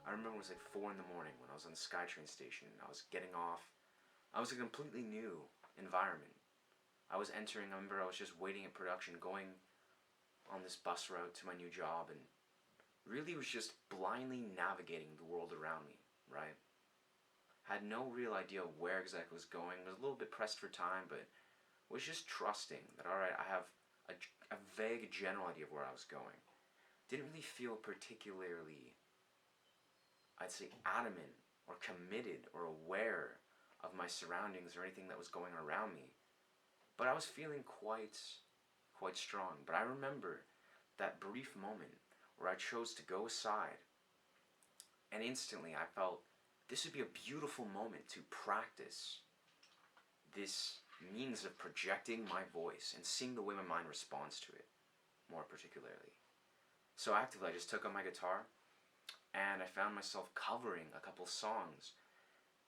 I remember it was like 4 in the morning when I was on the SkyTrain station. I was getting off. I was in a completely new environment. I was entering, I remember I was just waiting at production, going on this bus route to my new job, and really was just blindly navigating the world around me, right? Had no real idea where exactly I was going. Was a little bit pressed for time, but was just trusting that, alright, I have a vague general idea of where I was going. Didn't really feel particularly, I'd say, adamant or committed or aware of my surroundings or anything that was going around me. But I was feeling quite strong. But I remember that brief moment where I chose to go aside, and instantly I felt this would be a beautiful moment to practice this means of projecting my voice and seeing the way my mind responds to it, more particularly. So actively I just took up my guitar and I found myself covering a couple songs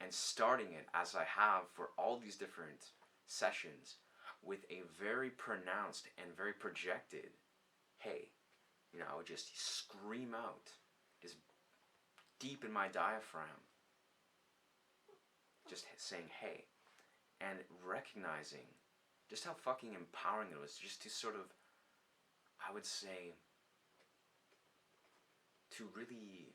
and starting it, as I have for all these different sessions, with a very pronounced and very projected hey. I would just scream out, just deep in my diaphragm, just saying hey, and recognizing just how fucking empowering it was just to sort of, I would say, to really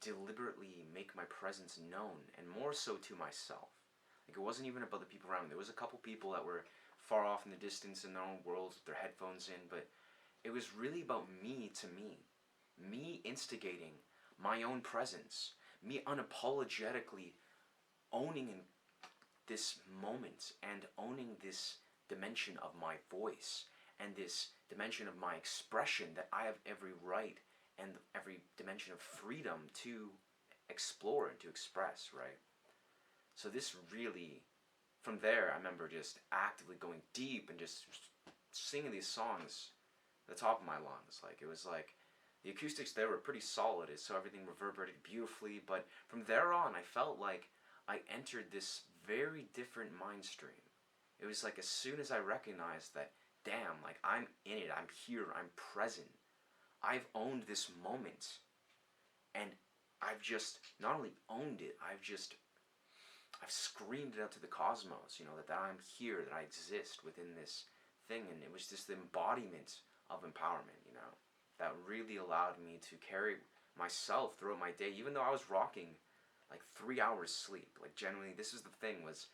deliberately make my presence known, and more so to myself. Like, it wasn't even about the people around me. There was a couple people that were far off in the distance in their own worlds with their headphones in, but it was really about me to me. Me instigating my own presence. Me unapologetically owning this moment and owning this dimension of my voice and this dimension of my expression that I have every right and every dimension of freedom to explore and to express, right? So this really, from there, I remember just actively going deep and just singing these songs at the top of my lungs. Like, it was like, the acoustics there were pretty solid, so everything reverberated beautifully, but from there on, I felt like I entered this very different mind stream. It was like, as soon as I recognized that, damn, like, I'm in it, I'm here, I'm present, I've owned this moment, and I've just not only owned it, I've screamed it out to the cosmos, that I'm here, that I exist within this thing, and it was just the embodiment of empowerment, that really allowed me to carry myself throughout my day, even though I was rocking like 3 hours sleep. Like, generally, this is the thing, was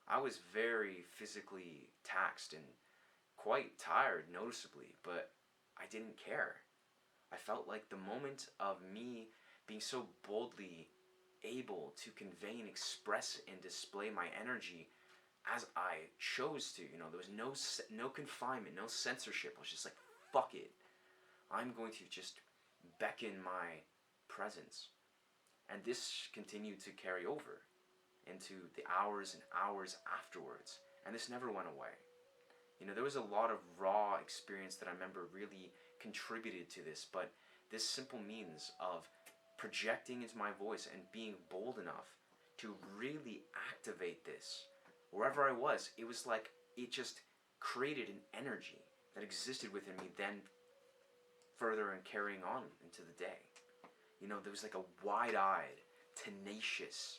I was very physically taxed and quite tired, noticeably, but I didn't care. I felt like the moment of me being so boldly able to convey and express and display my energy as I chose to, there was no confinement, no censorship. I was just like, fuck it. I'm going to just beckon my presence. And this continued to carry over into the hours and hours afterwards. And this never went away. There was a lot of raw experience that I remember really contributed to this, but this simple means of projecting into my voice and being bold enough to really activate this. Wherever I was, it was like it just created an energy that existed within me, then further and carrying on into the day. There was like a wide-eyed, tenacious,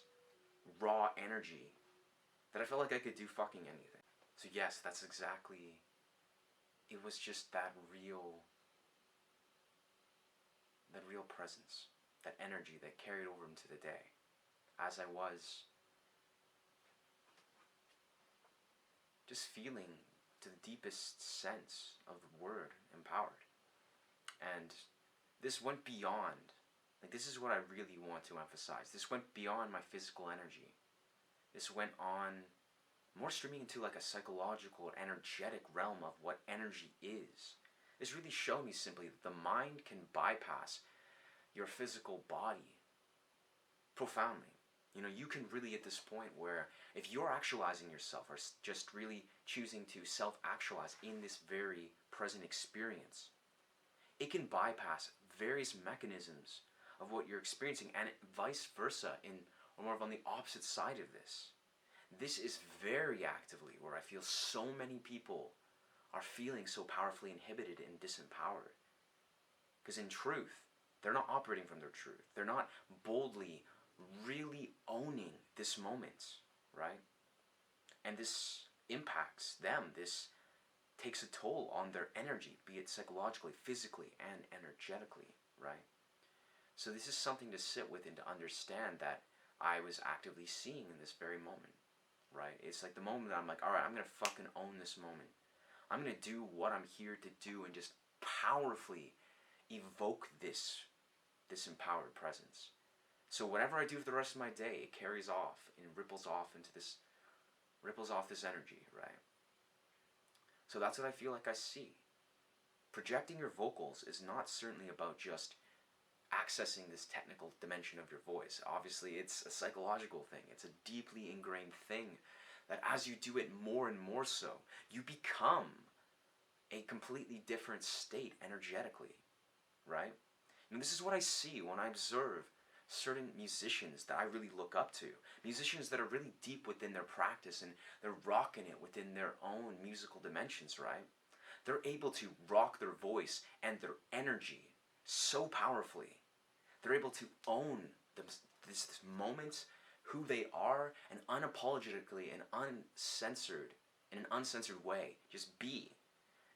raw energy that I felt like I could do fucking anything. So yes, that's exactly, it was just that real presence, that energy that carried over into the day, as I was just feeling, to the deepest sense of the word, empowered. And this went beyond, like, this is what I really want to emphasize, this went beyond my physical energy. This went on, more streaming into like a psychological or energetic realm of what energy is. This really showed me simply that the mind can bypass your physical body profoundly. You can really, at this point where, if you're actualizing yourself or just really choosing to self-actualize in this very present experience, it can bypass various mechanisms of what you're experiencing, and vice versa, or more of on the opposite side of this. This is very actively where I feel so many people are feeling so powerfully inhibited and disempowered. Because in truth, They're not operating from their truth. They're not boldly really owning this moment, right? And this impacts them. This takes a toll on their energy, be it psychologically, physically, and energetically, right? So this is something to sit with and to understand that I was actively seeing in this very moment, right? It's like the moment that I'm like, all right, I'm going to fucking own this moment. I'm going to do what I'm here to do and just powerfully evoke this empowered presence. So whatever I do for the rest of my day, it carries off and ripples off this energy, right? So that's what I feel like I see. Projecting your vocals is not certainly about just accessing this technical dimension of your voice. Obviously, it's a psychological thing. It's a deeply ingrained thing that as you do it more and more so, you become a completely different state energetically, right? And this is what I see when I observe certain musicians that I really look up to. Musicians that are really deep within their practice and they're rocking it within their own musical dimensions, right? They're able to rock their voice and their energy so powerfully. They're able to own this moment, who they are, and unapologetically and uncensored, in an uncensored way, just be.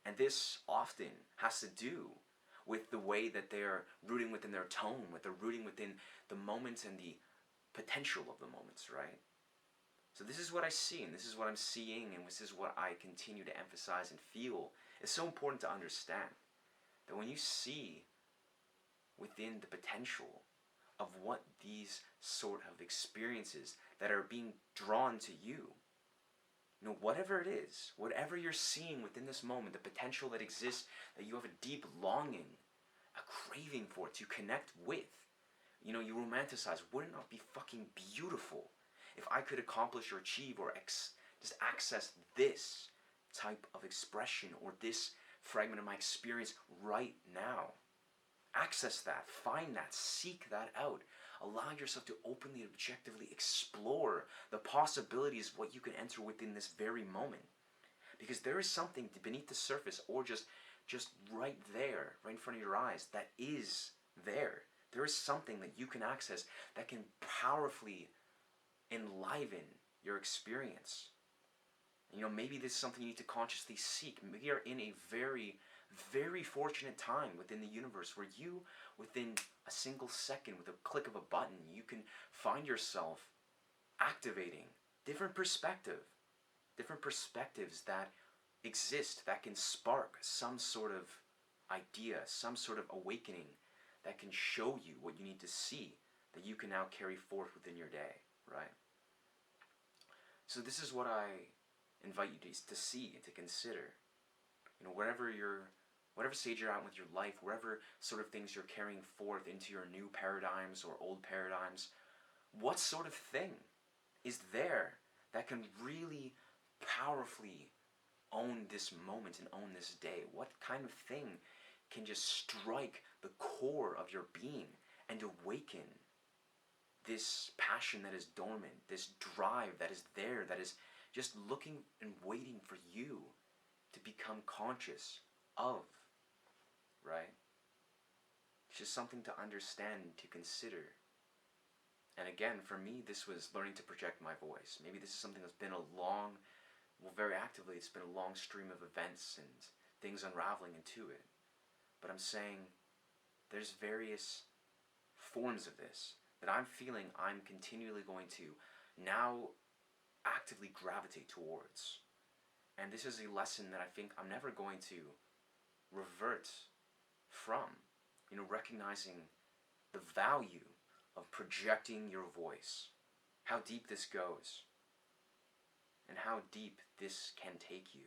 And this often has to do with the way that they're rooting within their tone, with they're rooting within the moments and the potential of the moments, right? So this is what I see, and this is what I'm seeing, and this is what I continue to emphasize and feel. It's so important to understand that when you see within the potential of what these sort of experiences that are being drawn to you, you know, whatever it is, whatever you're seeing within this moment, the potential that exists, that you have a deep longing, a craving for, to connect with, you know, you romanticize, wouldn't it be fucking beautiful if I could accomplish or achieve or just access this type of expression or this fragment of my experience right now? Access that, find that, seek that out. Allow yourself to openly, objectively explore the possibilities of what you can enter within this very moment. Because there is something beneath the surface, or just right there, right in front of your eyes, that is there. There is something that you can access that can powerfully enliven your experience. You know, maybe this is something you need to consciously seek. We are in a very, very fortunate time within the universe where you, within a single second, with a click of a button, you can find yourself activating different perspectives that exist, that can spark some sort of idea, some sort of awakening that can show you what you need to see, that you can now carry forth within your day, right? So this is what I invite you to see and to consider. You know, whatever stage you're at with your life, wherever sort of things you're carrying forth into your new paradigms or old paradigms, what sort of thing is there that can really powerfully own this moment and own this day? What kind of thing can just strike the core of your being and awaken this passion that is dormant, this drive that is there, that is just looking and waiting for you to become conscious of, right? It's just something to understand, to consider. And again, for me, this was learning to project my voice. Maybe this is something that's been very actively, it's been a long stream of events and things unraveling into it. But I'm saying there's various forms of this that I'm feeling I'm continually going to now actively gravitate towards. And this is a lesson that I think I'm never going to revert from. You know, recognizing the value of projecting your voice, how deep this goes, and how deep this can take you.